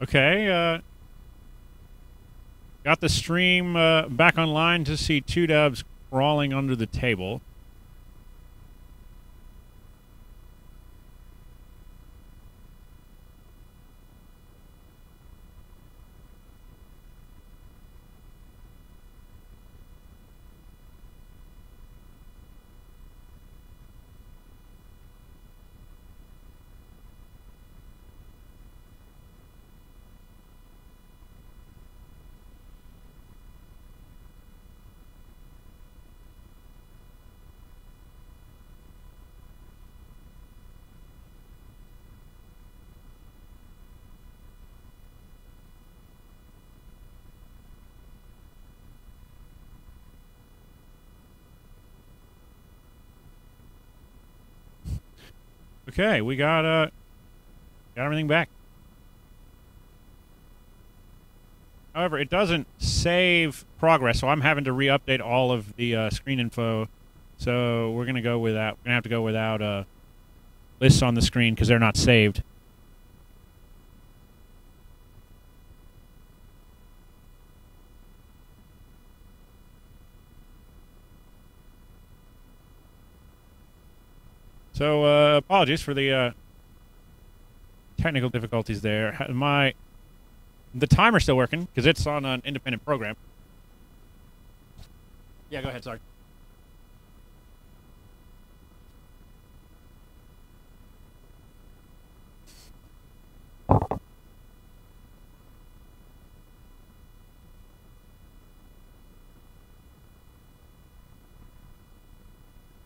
Okay, got the stream back online to see two dubs crawling under the table. Okay, we got everything back. However, it doesn't save progress, so I'm having to re-update all of the screen info. So we're gonna go without. We're gonna have to go without lists on the screen because they're not saved. So apologies for the technical difficulties there. The timer's still working because it's on an independent program. Yeah, go ahead. Sorry.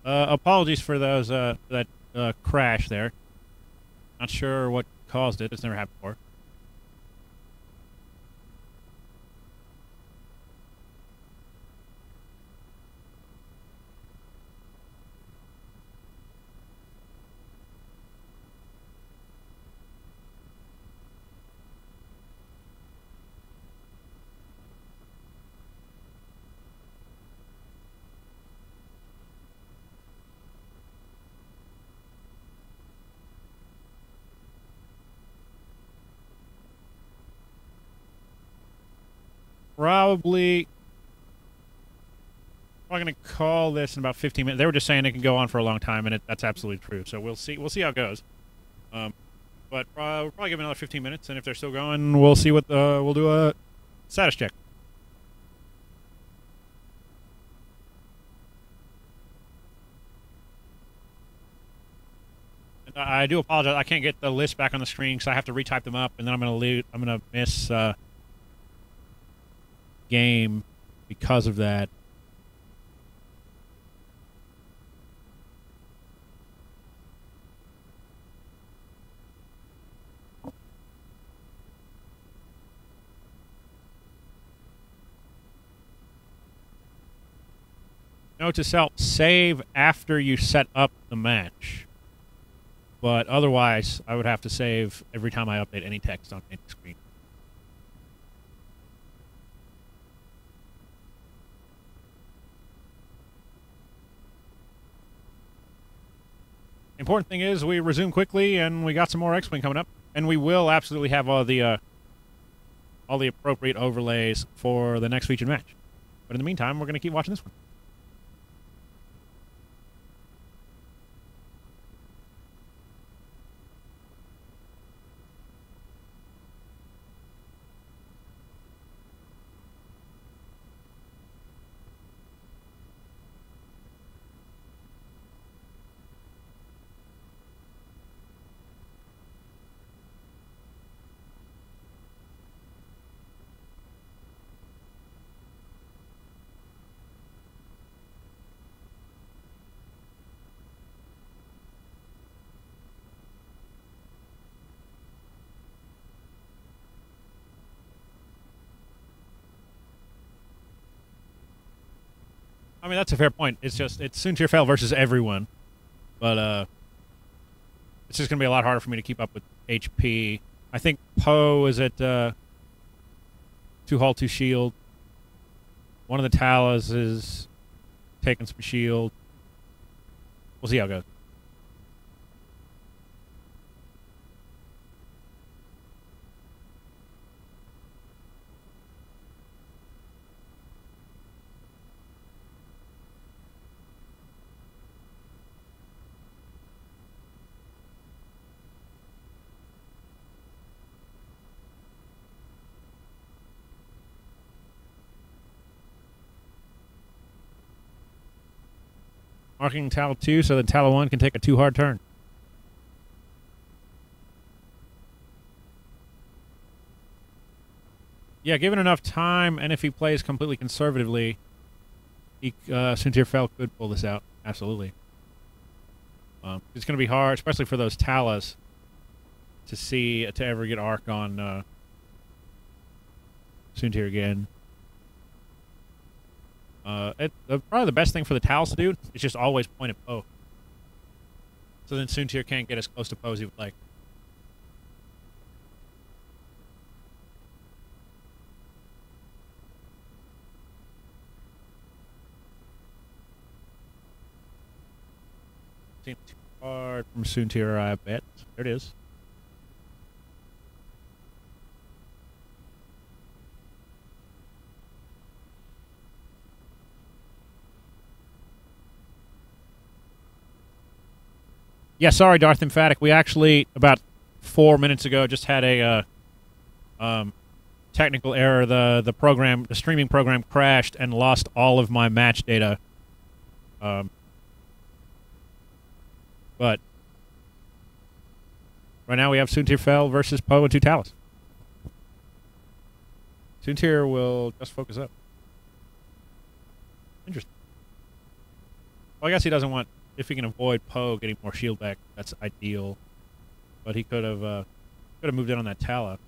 Apologies for those that crash there. Not sure what caused it. It's never happened before. Probably I'm going to call this in about 15 minutes. They were just saying it can go on for a long time, and that's absolutely true. So we'll see. We'll see how it goes. But we'll probably give it another 15 minutes, and if they're still going, we'll see what we'll do a status check. And I do apologize. I can't get the list back on the screen because I have to retype them up, and then I'm going to miss game because of that. Note to self, save after you set up the match. But otherwise, I would have to save every time I update any text on any screen. Important thing is we resume quickly, and we got some more X-Wing coming up. And we will absolutely have all the appropriate overlays for the next featured match. But in the meantime, we're going to keep watching this one. I mean, that's a fair point. It's just, it's Soontir Fel versus everyone. But, it's just going to be a lot harder for me to keep up with HP. I think Poe is at, 2 hull, 2 shield. One of the Talas is taking some shield. We'll see how it goes. Marking Talo 2 so that Talo 1 can take a 2 hard turn. Yeah, given enough time, and if he plays completely conservatively, Suntir Fel could pull this out. Absolutely. It's going to be hard, especially for those Talas, to ever get arc on Suntir again. Probably the best thing for the Talas to do is just always point at Poe. So then Suntir can't get as close to Poe as he would like. Seems too hard from Suntir, I bet. There it is. Yeah, sorry, Darth Emphatic. We actually, about 4 minutes ago, just had a technical error. The streaming program crashed and lost all of my match data. But right now we have Suntir Fel versus Poe and 2 Talas. Suntir will just focus up. Interesting. Well, I guess he doesn't want... If he can avoid Poe getting more shield back, that's ideal. But he could have moved in on that Tala.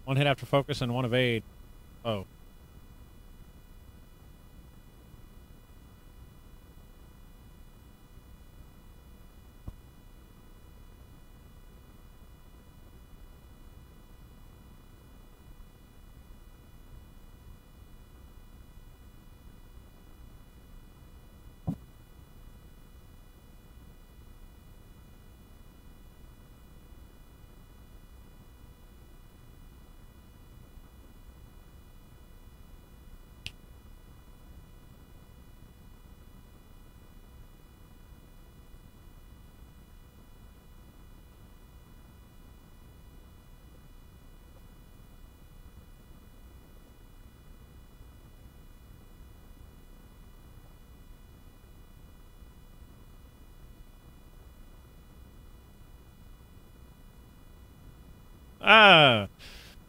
1 hit after focus and 1 evade. Oh.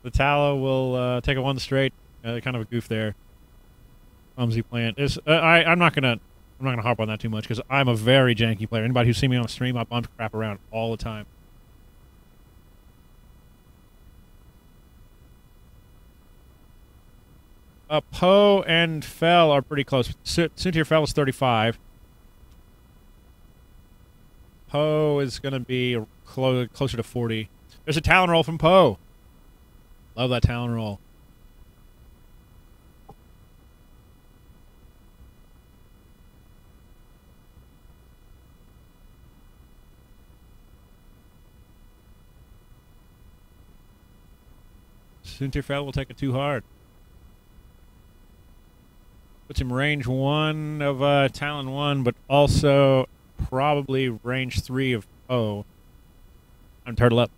The Tala will take a 1 straight. Kind of a goof there. Clumsy plant. I'm not gonna harp on that too much because I'm a very janky player. Anybody who's seen me on a stream, I bump crap around all the time. Poe and Fel are pretty close. Suntir Fel is 35. Poe is going to be closer to 40. There's a Talon roll from Poe. Love that Talon roll. Suntir Fel will take it too hard. Puts him range 1 of Talon 1, but also probably range 3 of Poe. I'm turtle up.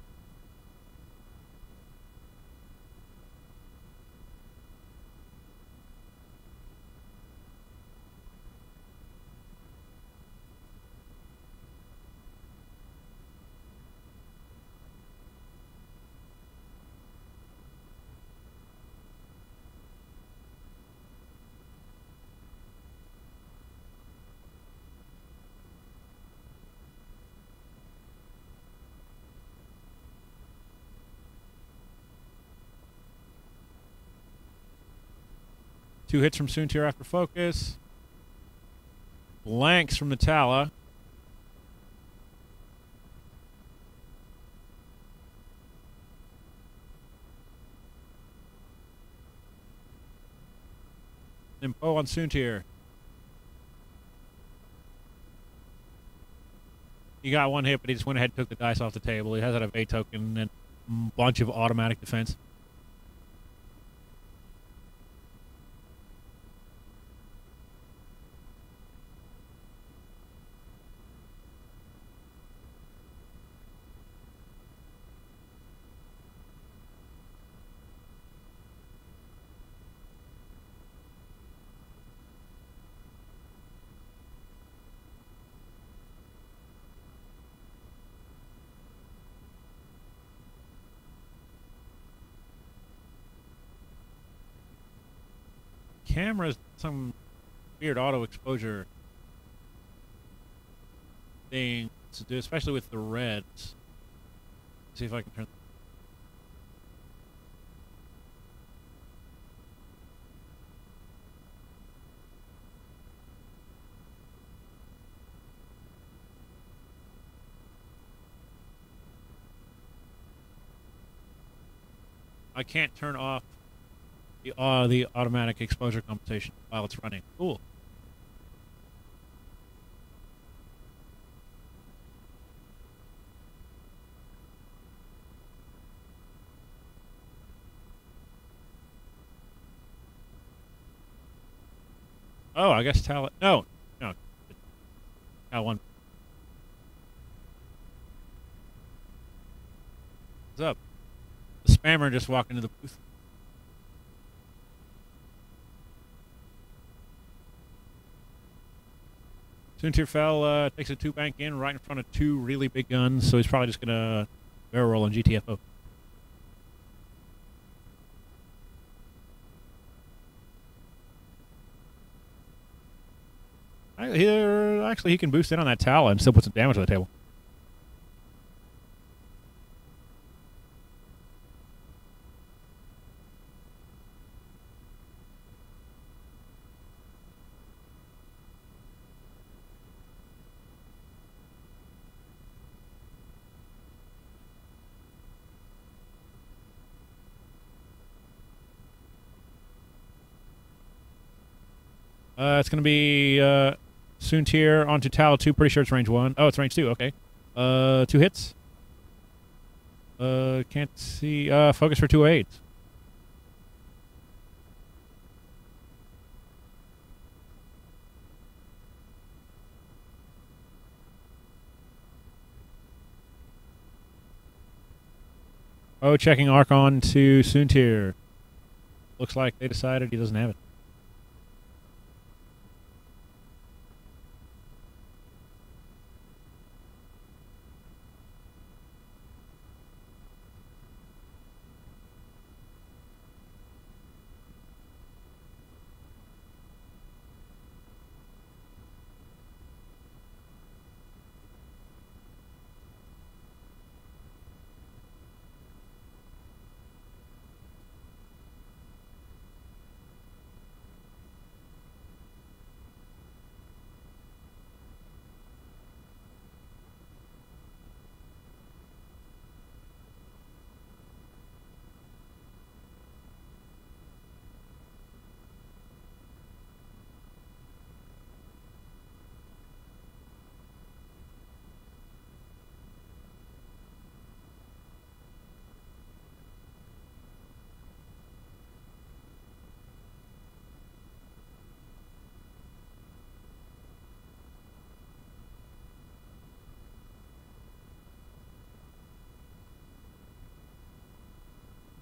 Two hits from Suntir after focus. Blanks from the Tala. Then Poe on Suntir. He got 1 hit, but he just went ahead and took the dice off the table. He has that evade token and a bunch of automatic defense. camera's some weird auto exposure thing to do, especially with the reds. See if I can turn. I can't turn off the automatic exposure compensation while it's running. Cool. Oh, I guess Tal. No. Tal 1. What's up? The spammer just walked into the booth. Soontir Fell takes a 2-bank in right in front of 2 really big guns, so he's probably just going to barrel roll on GTFO. Actually, he can boost in on that Tal and still put some damage on the table. It's going to be Soontir onto Tal 2. Pretty sure it's range 1. Oh, it's range 2. Okay. 2 hits. Can't see. Focus for 208. Oh, checking arc on to Soontir. Looks like they decided he doesn't have it.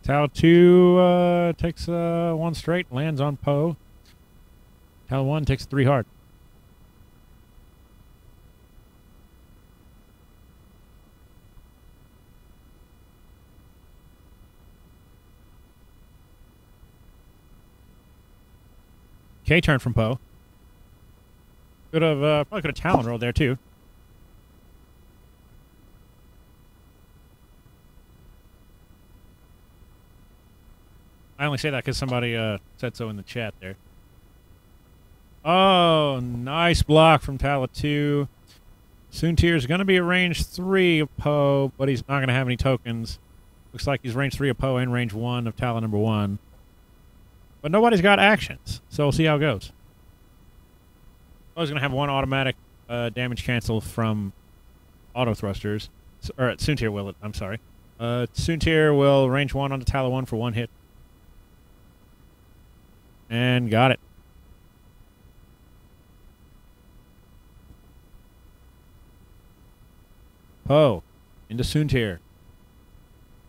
Tal 2 takes 1 straight, lands on Poe. Tal 1 takes 3 hard. K-turn from Poe. Could have probably could have Talon rolled there too. I only say that because somebody said so in the chat there. Oh, nice block from Tal 2. Soontir is going to be a range 3 of Poe, but he's not going to have any tokens. Looks like he's range 3 of Poe and range 1 of Tal number 1. But nobody's got actions, so we'll see how it goes. Poe's going to have 1 automatic damage cancel from auto thrusters. Or Soontir will, I'm sorry. Soontir will range 1 onto Tal 1 for 1 hit. And got it. Poe into Soontir.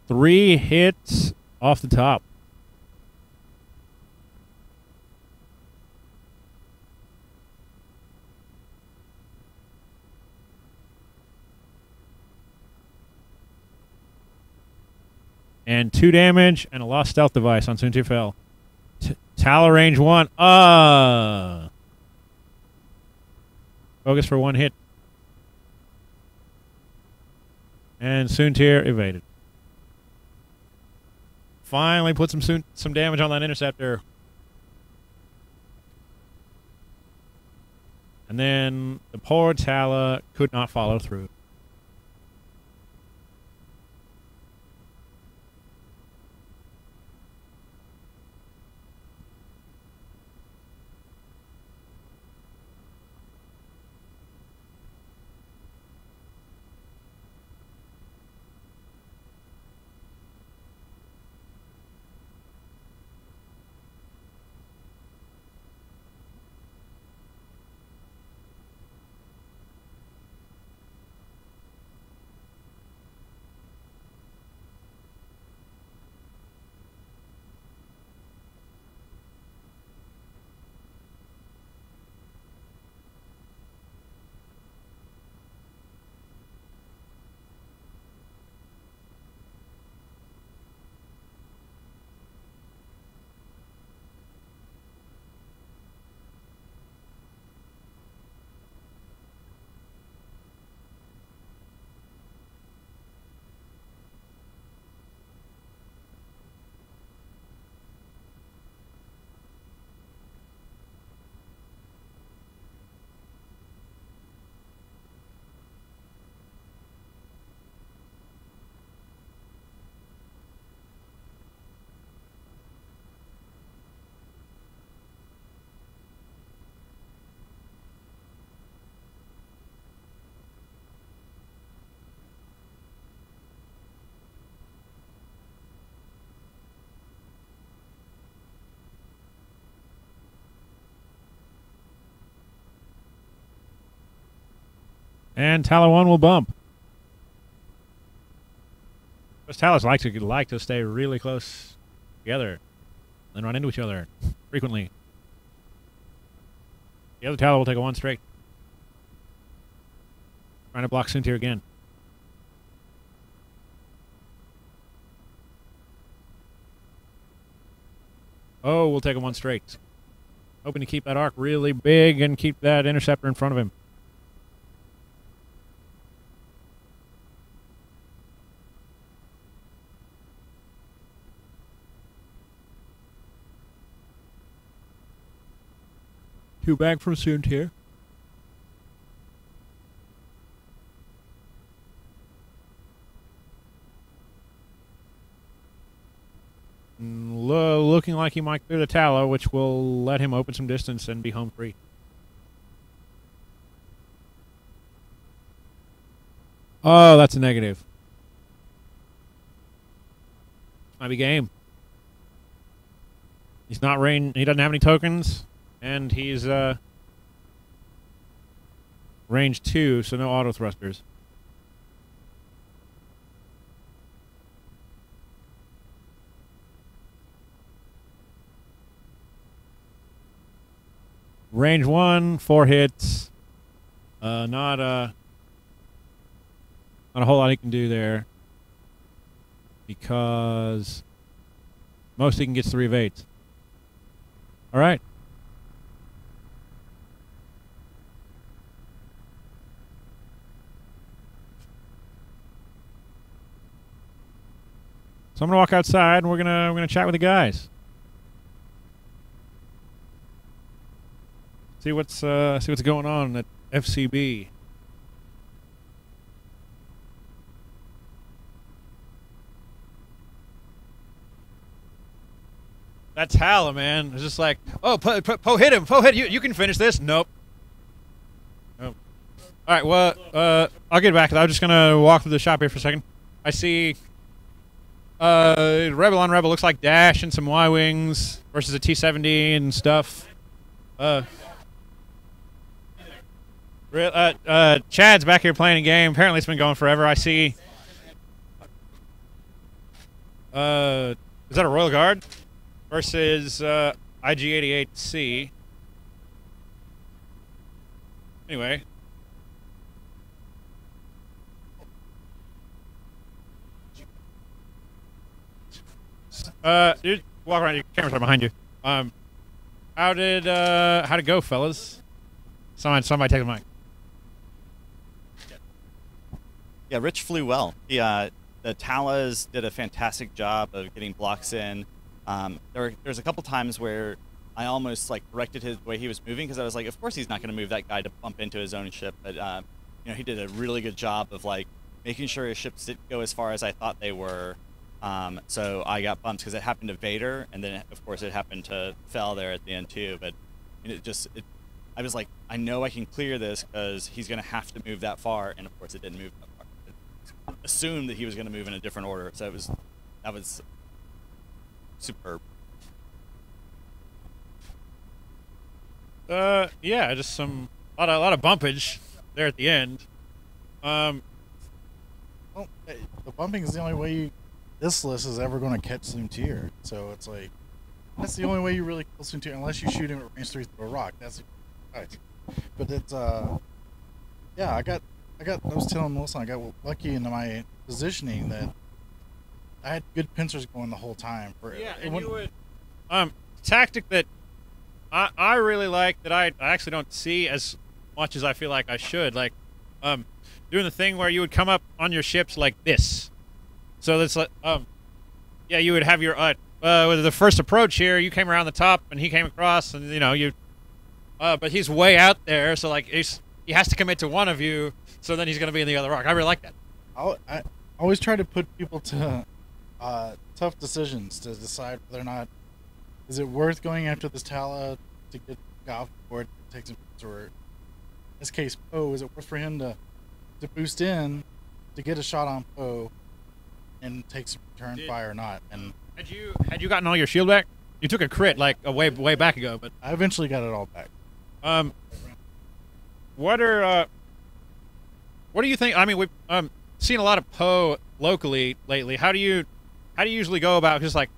3 hits off the top. And 2 damage and a lost stealth device on Soontir Fell. Tala range 1. Focus for 1 hit. And Soontir evaded. Finally put some damage on that interceptor. And then the poor Tala could not follow through. And Tala 1 will bump. Those Talas like to stay really close together, then run into each other frequently. The other Tala will take a 1 straight. Trying to block Soontir again. Oh, we'll take a 1 straight. Hoping to keep that arc really big and keep that interceptor in front of him. Two back from Soontir. Looking like he might clear the Tala, which will let him open some distance and be home free. Oh, that's a negative. Might be game. He's not range. He doesn't have any tokens, and he's range 2, so no auto thrusters. Range 1, 4 hits. Not a whole lot he can do there, because most he can get 3 evades. All right. So I'm gonna walk outside and we're gonna chat with the guys. See what's going on at FCB. That's Hala, man. It's just like, oh, Poe hit him. Poe hit you. You can finish this. Nope. Nope. All right. Well, I'll get back. I'm just gonna walk through the shop here for a second. I see. Rebel on Rebel looks like Dash and some Y-wings versus a T-70 and stuff. Chad's back here playing a game. Apparently it's been going forever. I see. Is that a Royal Guard versus IG-88C? Anyway. Dude, walk around. Your camera's right behind you. Um, how'd it go, fellas? Somebody take the mic. Yeah, Rich flew well. The Talas did a fantastic job of getting blocks in. There's a couple times where I almost like corrected his way he was moving because I was like, of course he's not going to move that guy to bump into his own ship. But he did a really good job of like making sure his ships didn't go as far as I thought they were. So I got bumped because it happened to Vader, and then of course it happened to Fel there at the end too. But I was like, I know I can clear this because he's going to have to move that far, and of course it didn't move that far. It assumed that he was going to move in a different order, so that was superb. Yeah, just a lot of bumpage there at the end. Well, the bumping is the only way this list is ever going to catch Soontir. So it's like that's the only way you really kill Soontir, unless you shoot him at range 3 through a rock. That's nice. But it's yeah, I was telling Melissa, I got lucky in my positioning that I had good pincers going the whole time. Yeah, and you would tactic that I really like that I actually don't see as much as I feel like I should, like doing the thing where you would come up on your ships like this. So that's like yeah, you would have your with the first approach here, you came around the top and he came across, and you but he's way out there, so like he has to commit to one of you, so then he's going to be in the other rock. I really like that. I always try to put people to tough decisions to decide whether or not is it worth going after this Tala to get off the board, take some, or in this case Poe, is it worth for him to boost in to get a shot on Poe and take some return fire or not? And had you gotten all your shield back? You took a crit like a way back ago, but I eventually got it all back. What do you think? I mean, we've seen a lot of Poe locally lately. How do you usually go about? Because like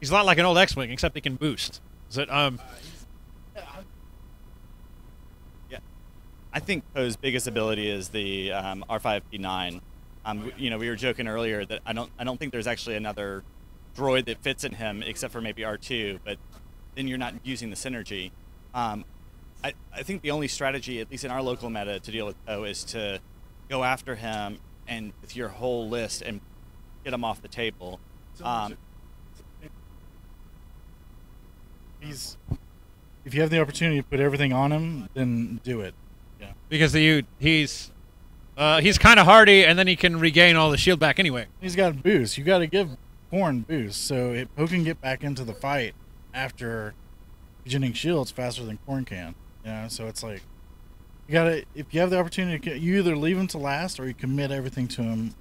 he's a lot like an old X-wing, except he can boost. Is it Yeah, I think Poe's biggest ability is the R5P9. We were joking earlier that I don't think there's actually another droid that fits in him except for maybe R2, but then you're not using the synergy. I think the only strategy, at least in our local meta, to deal with Poe is to go after him and with your whole list and get him off the table. If you have the opportunity to put everything on him, then do it. Yeah. because he's kind of hardy, and then he can regain all the shield back anyway. He's got boost. You got to give Corn boost, so Poe can get back into the fight after regenerating shields faster than Corn can. So it's like you gotta, if you have the opportunity, you either leave him to last or you commit everything to him.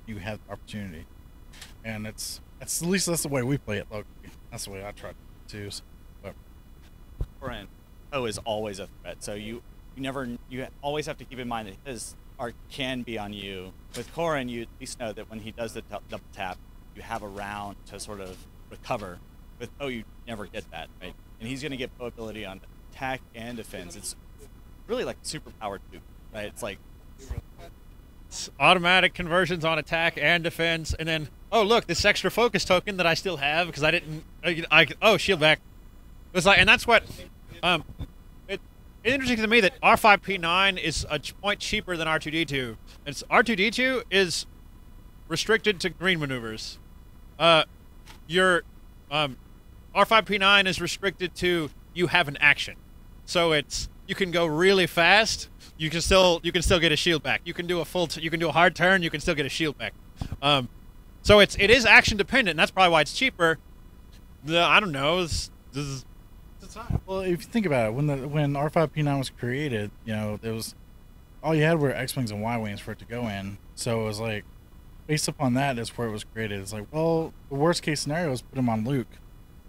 You have the opportunity, and that's at least that's the way we play it locally. That's the way I try to. But Corrin, Poe is always a threat, so you always have to keep in mind that his arc can be on you. With Corrin, you at least know that when he does the double tap, you have a round to sort of recover. With Poe, you never get that, right? And he's going to get Poe ability on attack and defense. It's really like superpowered too, right? It's like it's automatic conversions on attack and defense, and then oh look, this extra focus token that I still have because I didn't. Shield back. It's like, and that's what it's interesting to me that R5P9 is a point cheaper than R2D2. It's R2D2 is restricted to green maneuvers. Your R5P9 is restricted to you have an action, so it's you can go really fast. You can still get a shield back. You can do a hard turn. You can still get a shield back. So it is action dependent. And that's probably why it's cheaper. I don't know. This is well, if you think about it, when R5P9 was created, there was all you had were X-wings and Y-wings for it to go in. So it was like based upon that is where it was created. It's like, well, the worst case scenario is put him on Luke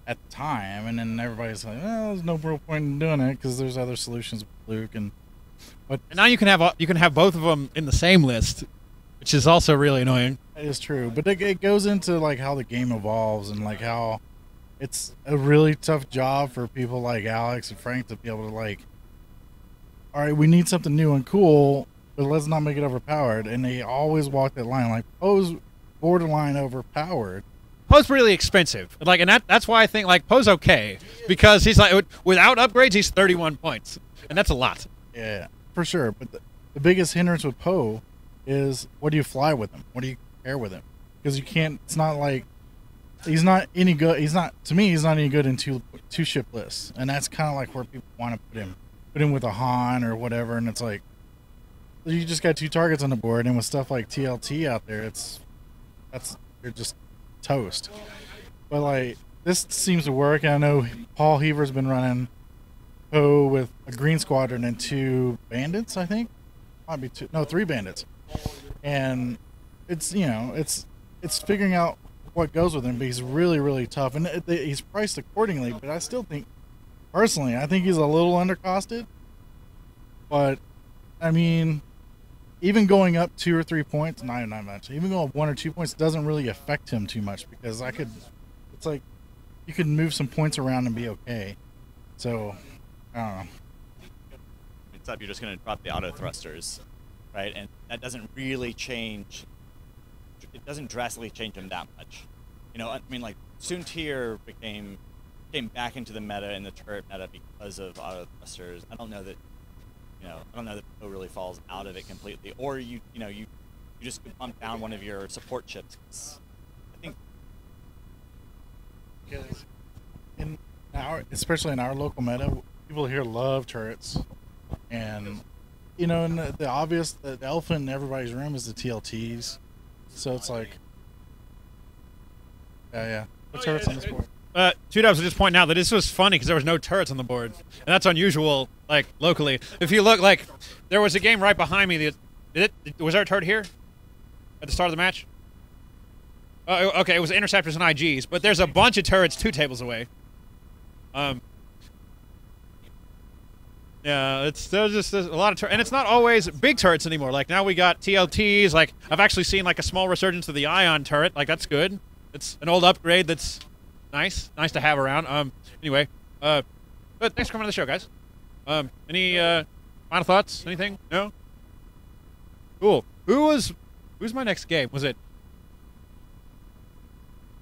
at the time, and then everybody's like, well, there's no real point in doing it because there's other solutions with Luke But now you can have both of them in the same list, which is also really annoying. That is true, but it goes into like how the game evolves and like how it's a really tough job for people like Alex and Frank to be able to like, all right, we need something new and cool, but let's not make it overpowered. And they always walk that line like, Poe's borderline overpowered, Poe's really expensive. Like, and that's why I think like Poe's okay because he's like without upgrades he's 31 points, and that's a lot. Yeah, for sure. But the biggest hindrance with Poe is what do you fly with him? What do you pair with him? Because you can't. It's not like he's not any good. He's not, to me, he's not any good in two ship lists, and that's kind of like where people want to put him with a Han or whatever, and it's like you just got 2 targets on the board, and with stuff like TLT out there, you're just toast. But like this seems to work. I know Paul Heaver's been running Poe with a green squadron and 2 bandits, I think. Might be 3 bandits, and it's it's figuring out what goes with him, but he's really, really tough, and he's priced accordingly. But I still think, personally, I think he's a little undercosted. But I mean, even going up 2 or 3 points, not much. Even going up 1 or 2 points doesn't really affect him too much because it's like you could move some points around and be okay. So I don't know. It's up. You're just going to drop the auto thrusters, right? And that doesn't really change. It doesn't drastically change him that much. You know, I mean, like Soontir came back into the meta in the turret meta because of auto thrusters. I don't know that Poe really falls out of it completely, or you just bump down one of your support chips. I think especially in our local meta, people here love turrets, and and the obvious, the elephant in everybody's room is the TLTs. So it's like, yeah. The turrets on this board. Two Dubs was just pointing out that this was funny because there was no turrets on the board, and that's unusual, like locally. If you look, like there was a game right behind me. Was there a turret here at the start of the match? Okay, it was interceptors and IGs, but there's a bunch of turrets 2 tables away. Yeah, there's just a lot of turrets, and it's not always big turrets anymore. Like now we got TLTs. Like I've actually seen like a small resurgence of the Ion turret. Like that's good. It's an old upgrade that's nice to have around. Anyway, but thanks for coming on the show, guys. Any final thoughts? Anything? No. Cool. Who's my next game? Was it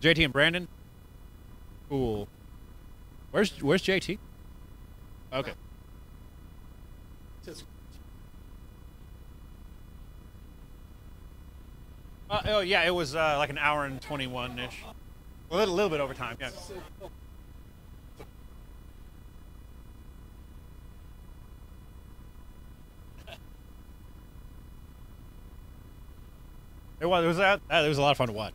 JT and Brandon? Cool. Where's JT? Okay. Oh yeah, it was like an hour and 21-ish. A little bit over time, yeah. It was a lot of fun to watch.